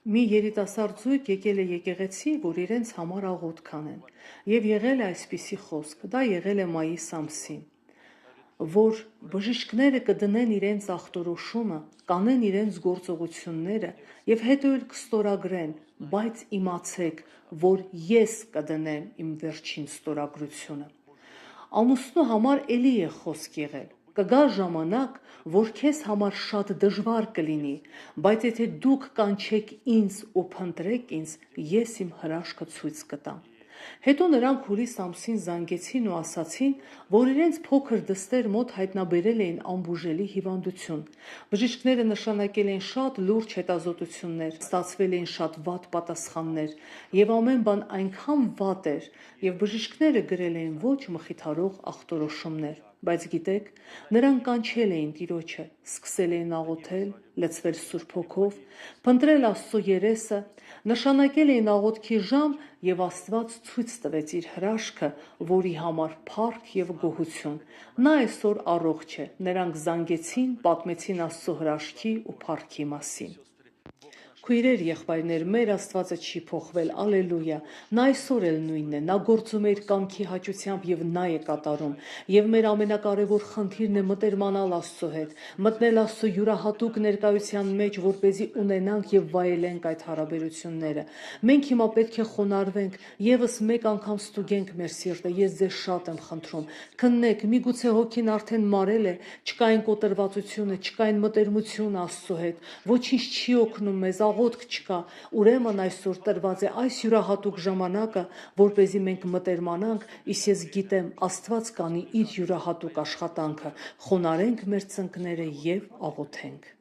Մի երիտասարդ զույգ եկել է եկեղեցի, որ իրենց համար աղոթք անեն, եւ եղել է այսպիսի խոսք, դա եղել է մայիս ամսին, որ բժիշկները կդնեն իրենց ախտորոշումը, կանեն իրենց գործողությունները եւ հետո էլ կստորագրեն, բայց իմացեք, որ ես կդնեմ իմ վերջին ստորագրությունը։ Ամուսնու համար էլի է խոսք եղել։ Կգա ժամանակ, որ քեզ համար շատ դժվար կլինի, բայց եթե դուք կանչեք ինձ ու փնտրեք ինձ, ես իմ հրաշքը ցույց կտամ։ Հետո նրանք հուլիս ամսին զանգեցին ու ասացին, որ իրենց փոքր դստեր մոտ հայտնաբերել էին անբուժելի հիվանդություն։ Բժիշկները նշանակել էին շատ լուրջ հետազոտություններ, ստացվել էին շատ վատ պատասխաններ, եւ ամեն բան այնքան վատ էր, եւ բժիշկները գրել էին ոչ մխիթարող ախտորոշումներ։ Բայց գիտեք, նրանք կանչել էին Տիրոջը, սկսել էին աղոթել, լցվել Սուրբ Հոգով, փնտրել Աստծո երեսը, նշանակել էին աղոթքի ժամ եւ Աստված ցույց տվեց իր հրաշքը, որի համար փառք եւ գոհություն։ Նա այսօր առողջ է։ Նրանք զանգեցին, պատմեցին Աստծո հրաշքի ու փառքի մասին։ Քույրեր, եղբայրներ, մեր Աստվածը չի փոխվել, ալելույա, նա այսօր էլ նույնն է, նա գործում է իր կամքի հաճությամբ եւ նա է կատարում, եւ մեր ամենակարևոր խնդիրն է մտերմանալ Աստծո հետ, մտնել Աստծո յուրահատուկ ներկայության մեջ, որպեսզի ունենանք եւ վայելենք այդ հարաբերությունները։ Մենք հիմա պետք է խոնարհվենք, եւս մեկ անգամ ստուգենք մեր սիրտը, ես ձեզ շատ եմ խնդրում, քննեք, միգուցե հոգին արդեն մարել է, չկա այն կոտրվածությունը, չկա այն մտերմությունը Աստծո հետ, ոչինչ չի օգնում մեզ, աղոթք չկա, ուրեմն այսօր տրված է այս յուրահատուկ ժամանակը, որպեսզի մենք մտերմանանք, իսկ ես գիտեմ, Աստված կանի իր յուրահատուկ աշխատանքը, խոնարհենք մեր ծնկները եւ աղոթենք։